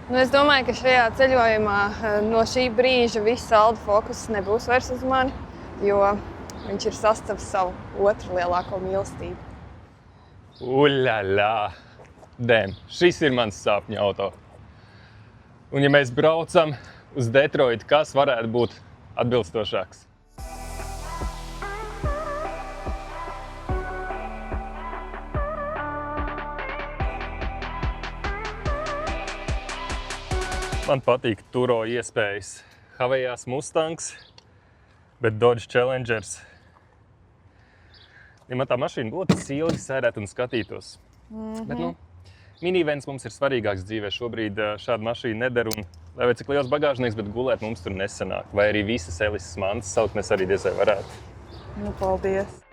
Es domāju, ka šajā ceļojumā no šī brīža viss Alda fokus nebūs vairs uz mani, jo viņš ir sastaps savu otru lielāko mīlestību. Uļaļā! Dēm, šis ir mans sapņu auto. Un ja mēs braucam uz Detroitu, kas varētu būt atbilstošāks? Man patīk turo iespējas. Havejās Mustangs, bet Dodge Challengers. Ja man tā mašīna būtu, tas ilgi sēdētu un skatītos. Bet, minivens mums ir svarīgāks dzīvē. Šobrīd šāda mašīna neder un, lai vai cik liels bagāžnieks, bet gulēt mums tur nesanāk. Vai arī visas Elises mantas saukt, mēs arī diez vai varētu. Paldies!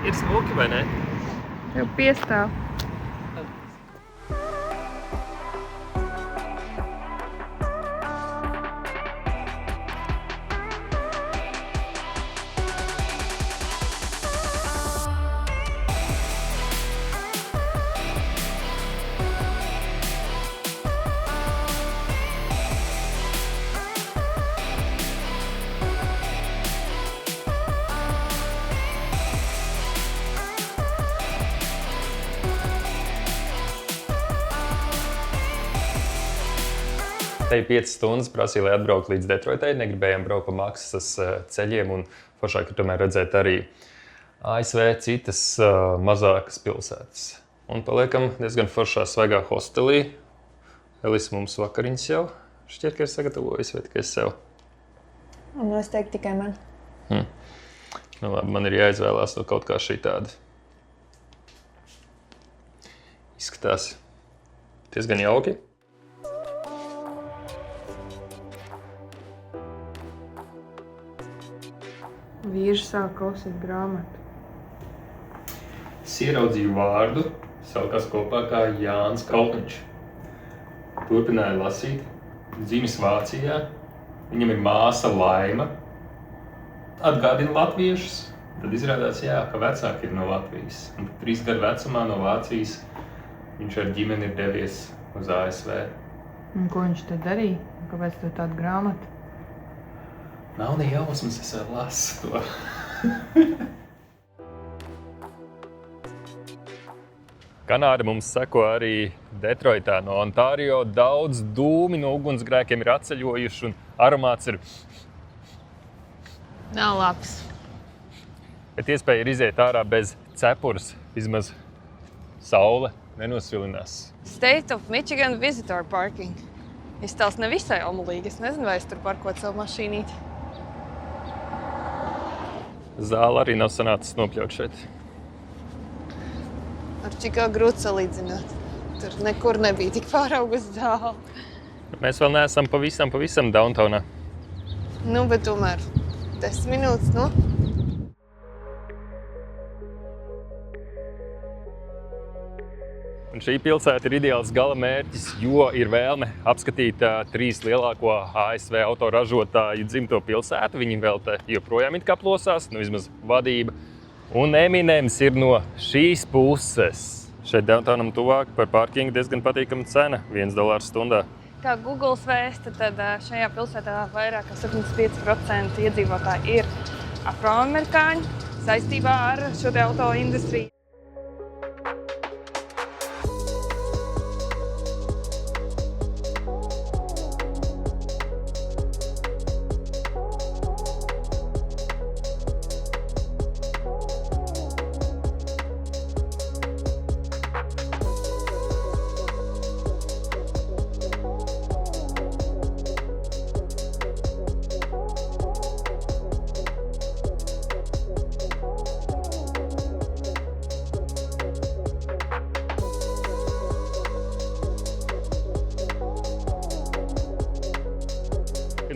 Ir smuki, vai ne? Jau piestāv. Te 5 stundas prasīja, lai atbrauktu līdz Detroitai. Negribējām braukt pa maksas ceļiem un foršāk ir tomēr redzēt arī ASV citas mazākas pilsētas. Un paliekam diezgan foršā svaigā hostelī. Elise mums vakariņas jau šķiet, ka ir sagatavojis, vai tikai sev? Un es teiktu tikai man. Nu labi, man ir jāizvēlās no kaut kā šī tāda. Izskatās diezgan jauki. Vīrs sāk klausīt grāmatu. Es ieraudzīju vārdu, saukās kopā kā Jānis Kalniņš. Turpināju lasīt, dzimis Vācijā, viņam ir māsa Laima. Atgādina latviešus, tad izrādās, ka vecāki ir no Latvijas. Un 3 gadu vecumā no Vācijas viņš ar ģimeni ir devies uz ASV. Un ko viņš te darīja? Kāpēc tev tāda grāmata? Nav ne jausmas, es vēl lasu to. Kanāda mums seko arī Detroitā no Ontārio. Daudz dūmi no ugunsgrēkiem ir atceļojuši un aromāts ir... Nav labs. Bet iespēja ir iziet ārā bez cepures, vismaz saule nenosvilinās. State of Michigan Visitor Parking. Izstāls nevisai omulīgi. Es nezinu, vai es tur parkot savu mašīnīti. Zāle arī nav sanācis nopļaut šeit. Ar Čikā grūti salīdzināt. Tur nekur nebija tik pāraugus zāle. Mēs vēl neesam pavisam downtownā. Bet tomēr 10 minūtes, Un šī pilsēta ir ideāls gala mērķis, jo ir vēlme apskatīt 3 lielāko ASV autoražotāju dzimto pilsētu. Viņi vēl te joprojām it kā plosās, vismaz vadība. Un Eminems ir no šīs puses. Šeit downtownam tuvāk par parkingu diezgan patīkama cena, $1 stundā. Kā Google vēsta, tad šajā pilsētā vairāk kā 75% iedzīvotāji ir afroamerikāņi saistībā ar šo te auto industriju.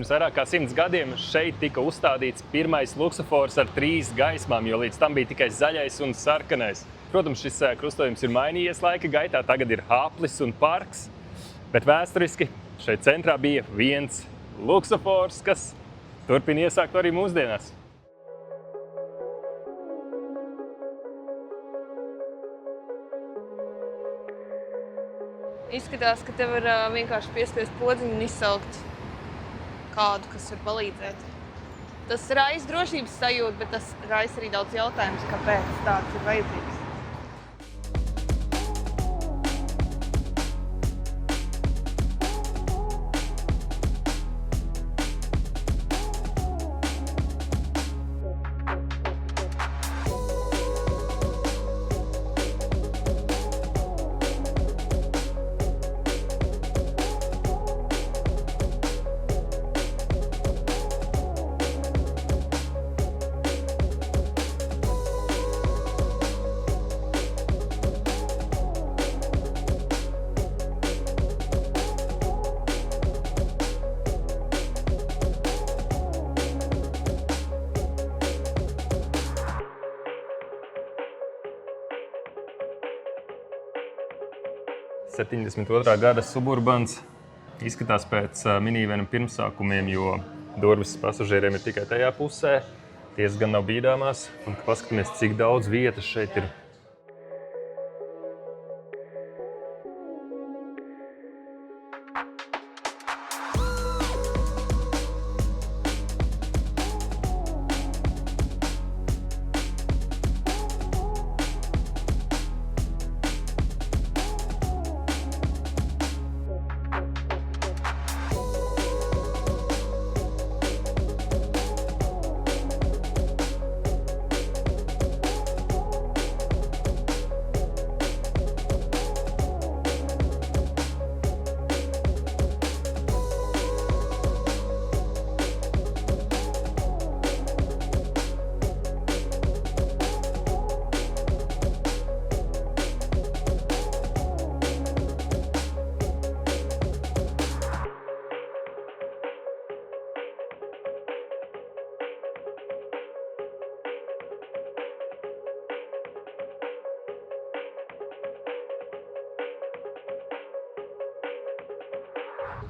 Pirms vairāk kā 100 gadiem šeit tika uzstādīts pirmais luksofors ar 3 gaismām, jo līdz tam bija tikai zaļais un sarkanais. Protams, šis krustojums ir mainījies laika gaitā, tagad ir aplis un parks, bet vēsturiski šeit centrā bija viens luksofors, kas turpina iesākt arī mūsdienās. Izskatās, ka te var vienkārši piespiest podziņu un izsaukt kādu, kas var palīdzēt. Tas raisa drošības sajūta, bet tas raisa arī daudz jautājumus, kāpēc tāds ir vajadzīgs. '72. gada Suburbans izskatās pēc minivena pirmsākumiem, jo durvis pasažieriem ir tikai tajā pusē. Tiesas gan nav bīdāmās, un paskatāmies, cik daudz vietas šeit ir.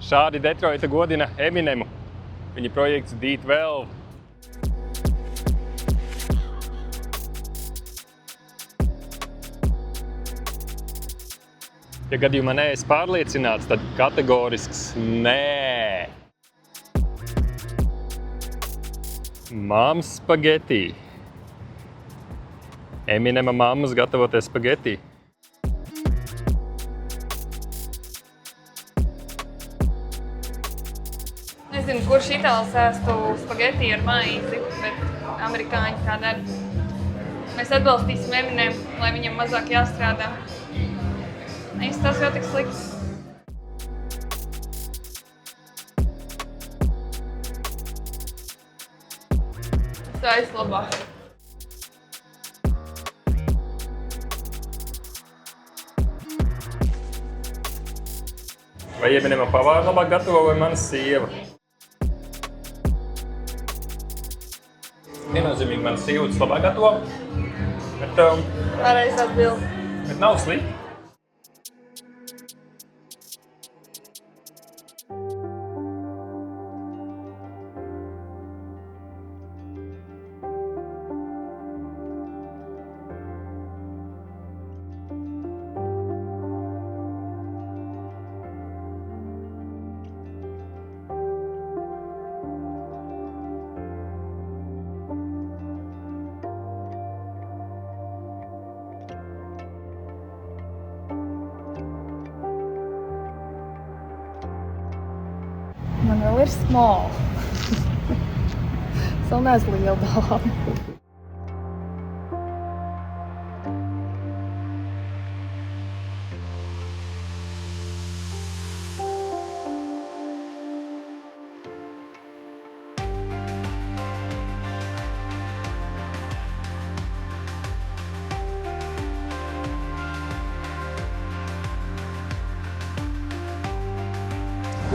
Šādi Detroita godina Eminemu. Viņa projekts D12. Ja gadījumā neesi pārliecināts, tad kategorisks nē. Mammas spageti. Eminema mammas gatavoties spageti. Nezinu, kurš itālis ēstu spageti ar maizi, bet amerikāņi tā dara. Mēs atbalstīsim Eminemu, lai viņam mazāk jāstrādā. Tas jau tik slikts. Tā aizlabās. Vai Eminema pavāra labāk gatavo vai mana sieva? Viennozīmīgi mana sieva labāk gatavo, Pareizi atbild. bet nav slikti. Man vēl ir small. Es vēl neesmu liela dāma.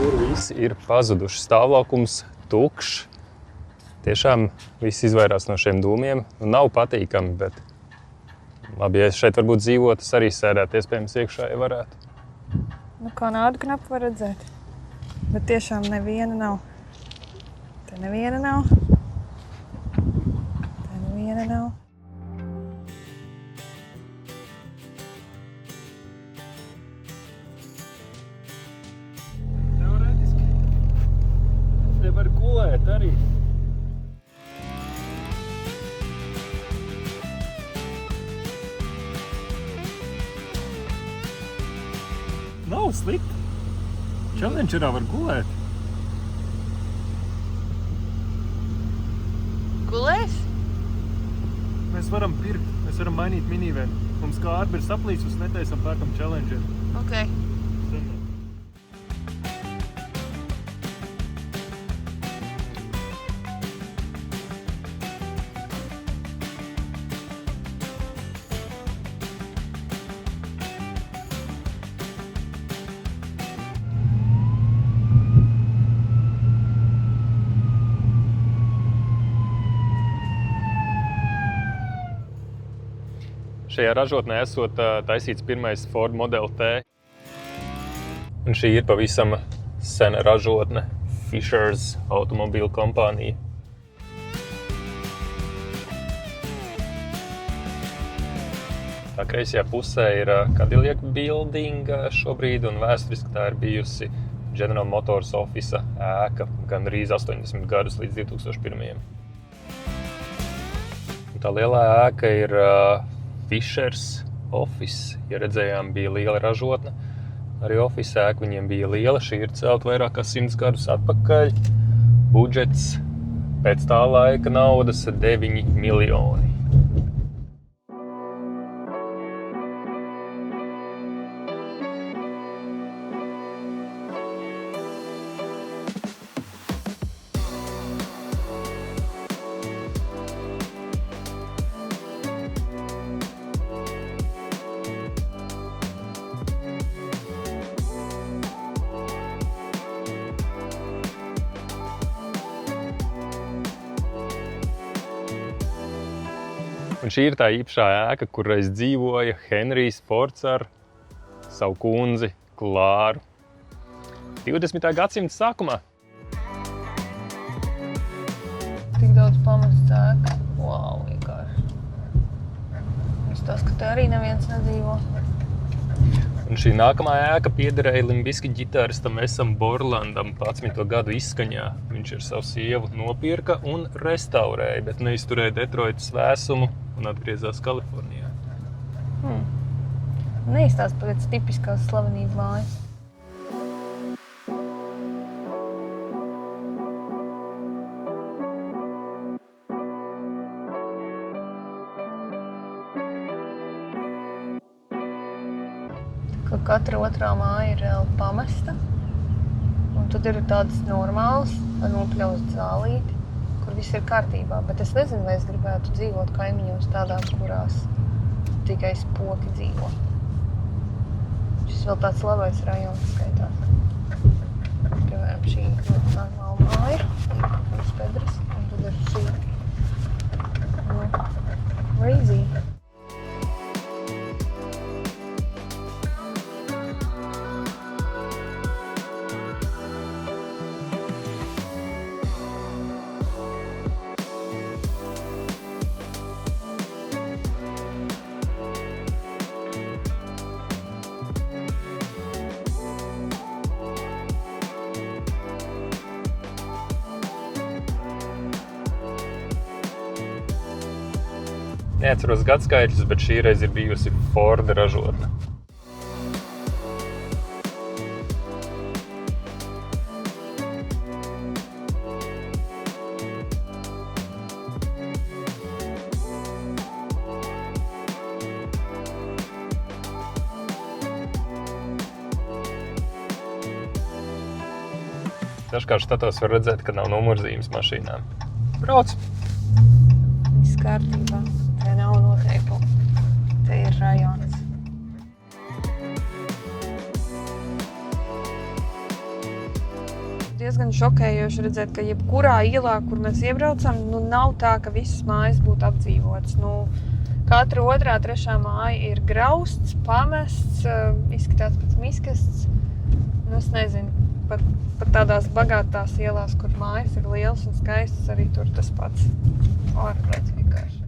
Kur visi ir pazuduši. Stāvlaukums tukšs. Tiešām viss izvairās no šiem dūmiem. Nav patīkami, bet labi, ja es šeit varbūt dzīvotu, es arī sēdētu, iespējams, iekšā, ja varētu. Nu, kā nādu knapu var redzēt. Bet tiešām neviena nav. Te neviena nav. Te neviena nav. Teorētiski. Te var gulēt arī. Nav slikti. Challengerā var gulēt. Gulēs? Mēs varam pirkt, mēs varam mainīt minivenu. Mums kā ārba ir saplīsus, netaisam pērkam Challengeru. Ok. Šajā ražotnē esot taisīts pirmais Ford Model T. Un šī ir pavisam sena ražotne, Fischers automobīlu kompānija. Tā kreisajā pusē ir Cadillac Building šobrīd, un vēsturiski tā ir bijusi General Motors Office ēka gandrīz 80 gadus līdz 2001. Un tā lielā ēka ir Fischers Office. Ja redzējām, bija liela ražotne. Arī Office ēka viņiem bija liela. Šī ir celta vairāk kā 100 gadus atpakaļ. Budžets pēc tā laika naudas 9 miljoni. Un šī ir tā īpašā ēka, kur reiz dzīvoja Henrijs Fords ar savu kundzi Klāru. 20. gadsimta sākumā. Tik daudz pamests ēka. Wow, vienkārši. Es tas, ka te arī neviens nedzīvo. Un šī nākamā ēka piederēja Limbiski ģitāristam Esam Borlandam 11. gadu izskaņā. Viņš ar savu sievu nopirka un restaurēja, bet neizturēja Detroitas vēsumu un atgriezās Kalifornijā. Neizstāst pēc tipiskās slavenību mājas. Ka katra otrā māja ir pamesta, un tad ir tādas normālas, nopļaust zālīti, kur viss ir kārtībā, bet es nezinu, vai es gribētu dzīvot kaimiņos tādās, kurās tikai spoki dzīvo. Šis vēl tāds labais rajons skaitās. Piemēram, šī ir normāla māja, un Pedras, un tad ir šī crazy. Neatceros gadskaitļus, bet šī reiz ir bijusi Forda ražotne. Dažkārt štatos var redzēt, ka nav numurzīmes mašīnām. Brauc! Viss kārtībā. Te nav noteikumu. Te ir rajons. diezgan šokējoši redzēt, ka jebkurā ielā, kur mēs iebraucam, nav tā, ka visas mājas būtu apdzīvotas. Katra otrā, trešā māja ir grausts, pamests, izskatās pēc miskasts. Es nezinu, pat tādās bagātās ielās, kur mājas ir lielas un skaistas, arī tur tas pats. Ārprāts vienkārši.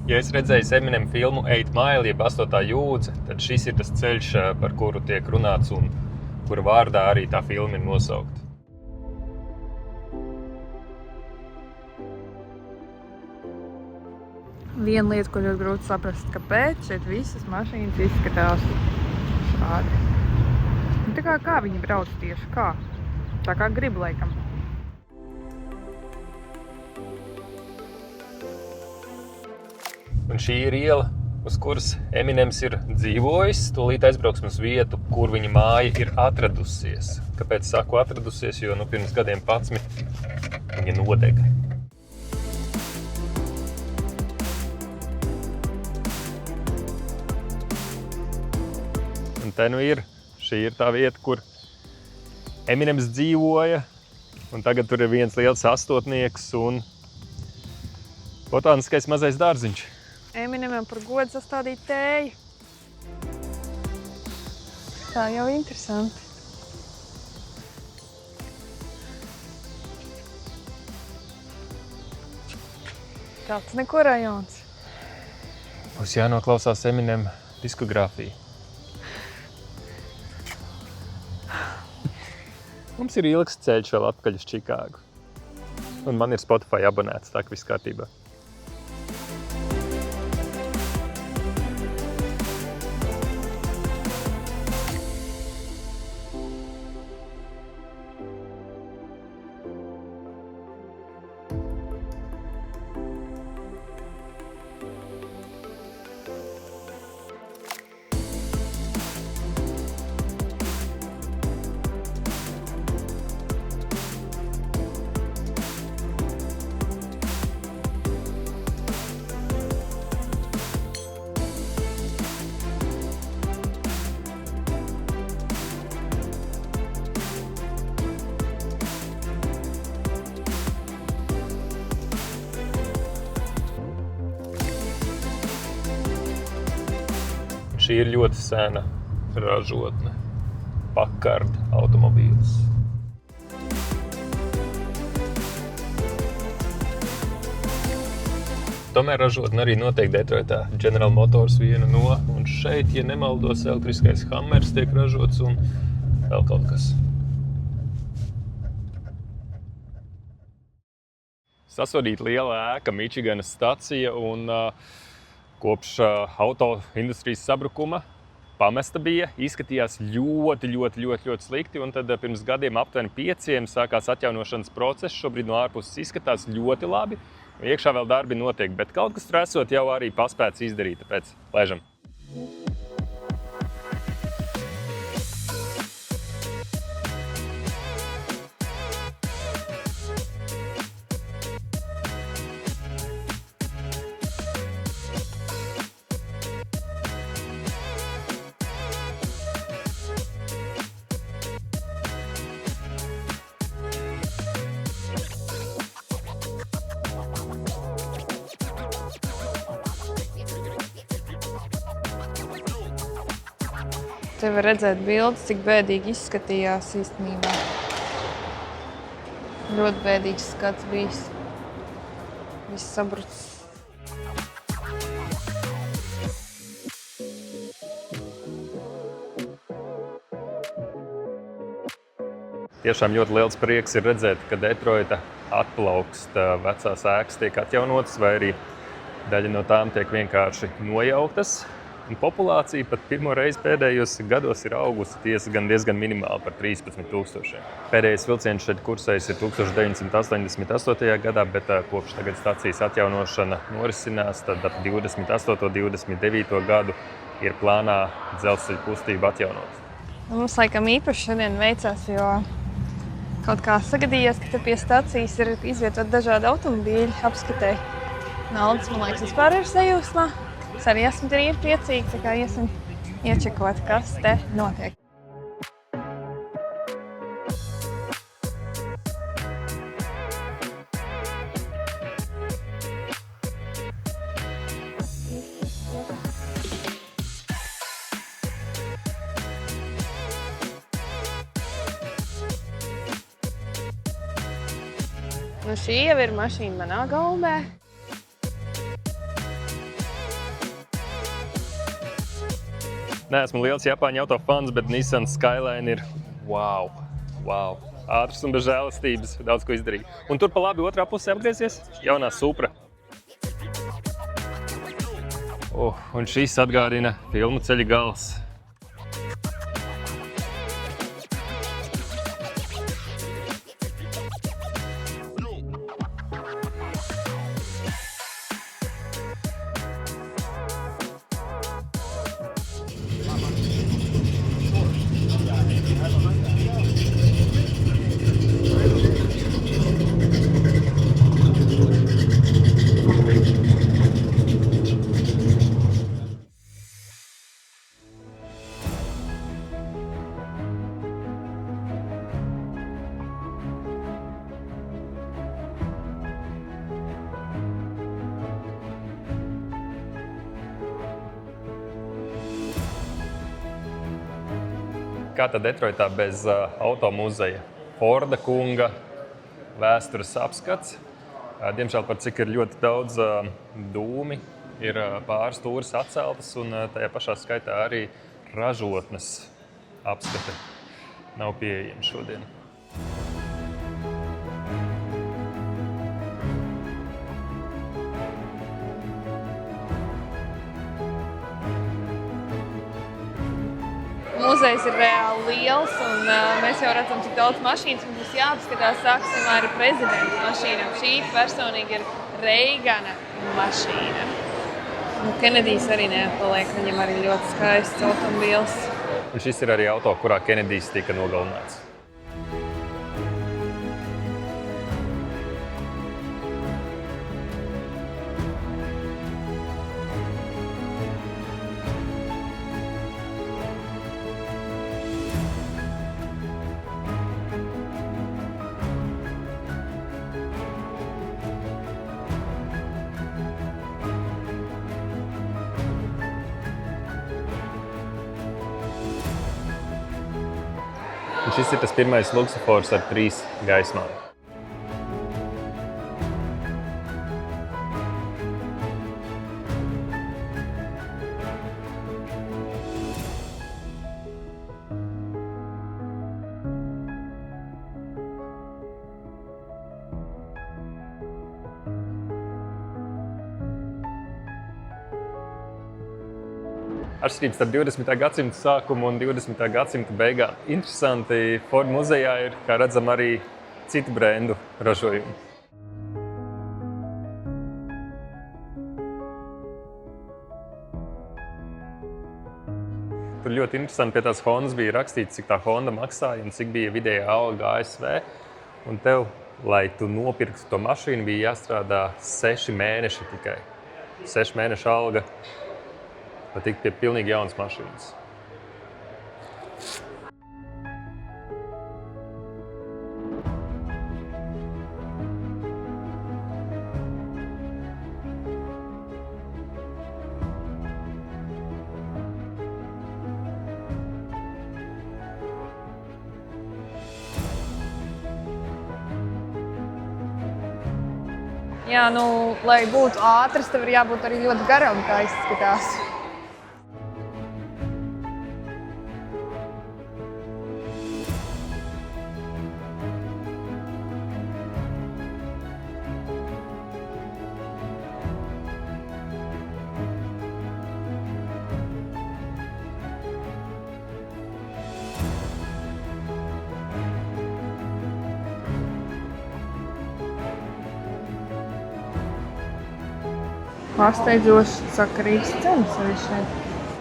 Ja es redzēju Eminem filmu 8 Mile, jeb 8. jūdze, tad šis ir tas ceļš, par kuru tiek runāts un kura vārdā arī tā filma ir nosaukta. Viena lieta, ko ļoti grūti saprast, kāpēc šeit visas mašīnas izskatās šādi. Tā kā viņi brauc tieši kā? Tā kā grib, laikam. Un šī ir iela, uz kuras Eminems ir dzīvojis. Tūlīt aizbrauksim uz vietu, kur viņa māja ir atradusies. Kāpēc saku atradusies? Jo pirms gadiem 11 viņa nodega. Un te ir. Šī ir tā vieta, kur Eminems dzīvoja. Un tagad tur ir viens liels astotnieks un botāniskais mazais dārziņš. Eminemam par godu sastādīt tēju. Tā jau interesanti. Tāds neko rajons. Būs jānoklausās Eminem diskogrāfija. Mums ir ilgs ceļš vēl atpakaļ uz Čikāgu. Un man ir Spotify abonēts, tā ka viss kārtībā. Šī ir ļoti sena ražotne. Packard automobīls. Tomēr ražotne arī notiek Detroitā. General Motors viena no. Un šeit, ja nemaldos, elektriskais Hammers tiek ražots un vēl kaut kas. Sasodīta liela ēka, Mičiganas stacija un kopš auto industrijas sabrukuma pamesta bija, izskatījās ļoti slikti, un tad pirms gadiem aptuveni 5 sākās atjaunošanas process. Šobrīd no ārpuses izskatās ļoti labi, un iekšā vēl darbi notiek, bet kaut kas tur esot jau arī paspēts izdarīt, tāpēc laižam. Te var redzēt bildes, cik bēdīgi izskatījās īstenībā. Ļoti bēdīgs skats bijis. Viss sabrucis. Tiešām ļoti liels prieks ir redzēt, ka Detroita atplaukst, vecās ēkas tiek atjaunotas, vai arī daļa no tām tiek vienkārši nojauktas. Un populācija pat pirmo reizi pēdējos gados ir augusi diezgan minimāli par 13,000. Pēdējais vilciens šeit kursējis ir 1988. gadā, bet kopš tagad stacijas atjaunošana norisinās, tad ap 28. 29. gadu ir plānā dzelzceļa kustību atjaunot. Mums laikam īpaši šodien veicās, jo kaut kā sagadījās, ka te pie stacijas ir izvietot dažādi automobīļi apskatē. Naudas, man liekas, vispār ir sajūsmā. Es arī esmu arī priecīga, tā kā iesim iečekot, kas te notiek. Nu, šī jau ir mašīna manā gaumē. Neesmu liels Japāņu auto fans, bet Nissan Skyline ir wow. Ātrs un bez žēlastības, daudz ko izdarīja. Un tur pa labi otrā pusē apgriezies jaunā Supra. Un šis atgādina filmu Ceļa gals. Kā tad Detroitā bez automuzeja? Forda kunga vēstures apskats. Diemžēl par cik ir ļoti daudz dūmi, ir pāris stūris atceltas un tajā pašā skaitā arī ražotnes apskate nav pieejama šodien. Muzejs ir reāli liels, un mēs jau redzam, cik daudz mašīnas mums būs jāapskatās. Sāksim ar prezidenta mašīnām. Šī personīgi ir Reigana mašīna. Kenedijs arī neatpaliek, viņam arī ļoti skaists automobīls. Un šis ir arī auto, kurā Kenedijs tika nogalināts. Un šis ir tas pirmais luksofors ar 3 gaismām. Atšķirības starp 20. gadsimta sākumu un 20. gadsimta beigām. Interesanti, Ford muzejā ir, kā redzam, arī citu brendu ražojumi. Tur ļoti interesanti pie tās Hondas bija rakstīts, cik tā Honda maksāja un cik bija vidējā alga ASV. Un tev, lai tu nopirktu to mašīnu, bija jāstrādā 6 mēneši tikai. 6 mēnešu alga. Lai tikt pie pilnīgi jaunas mašīnas. Jā, lai būtu ātrs, tev ir jābūt arī ļoti garam, kā izskatās. Pārsteidzoši sakarīgs cenas arī šeit.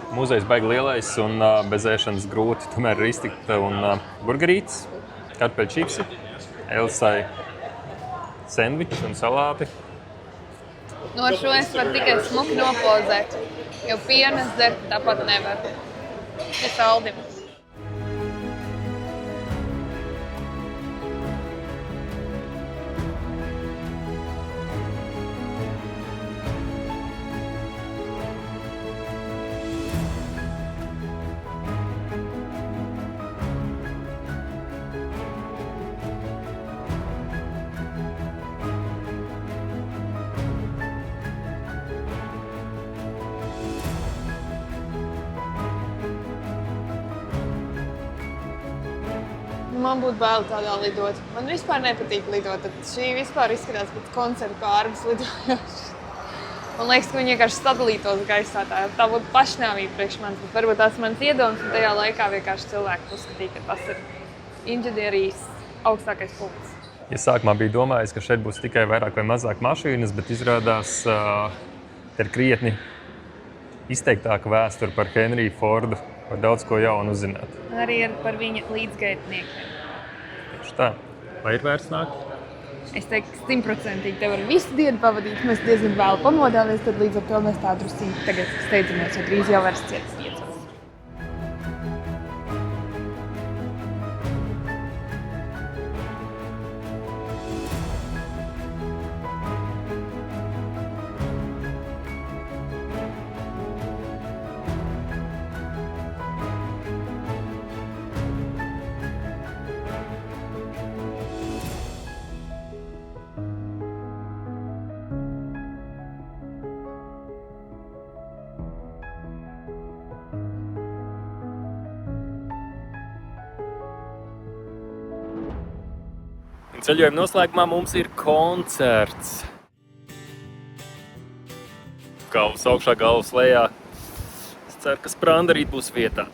Muzejs baigi lielais un bez ēšanas grūti. Tomēr ir iztikt un burgerītes, kartupeļu čipsi, Elsai sendviči un salāti. No šo es varu tikai smuki nopozēt, jo pienas dzert tāpat nevar. Ir saldim. Man būtu bail tādā lidot. Man vispār nepatīk lidot. Tad šī vispār izskatās pēc koncertu kārgas lidojošas. Man liekas, ka viņi vienkārši sadalītos gaisā. Tā būtu pašnāvība priekš manis. Bet varbūt tās mans iedoms un tajā laikā vienkārši cilvēki uzskatīja, ka tas ir inženierijas augstākais punkts. Ja sākumā bija domājis, ka šeit būs tikai vairāk vai mazāk mašīnas, bet izrādās, ir krietni izteiktāka vēsture par Henriju Fordu. Var daudz ko jaunu uzzināt. Arī par viņa līdzgaitniekiem. Tieši tā. Vai ir vērts nākt? Es teiktu, 100% te var visu dienu pavadīt. Mēs diezgan vēlu pamodāmies, tad līdz ar to mēs tā drusciņi tagad steidzamies, jo drīz jau vairs cietas 5. Ceļojuma noslēgumā mums ir koncerts. Galvas augšā, galvas lejā. Es ceru, ka spranda rīt būs vietā.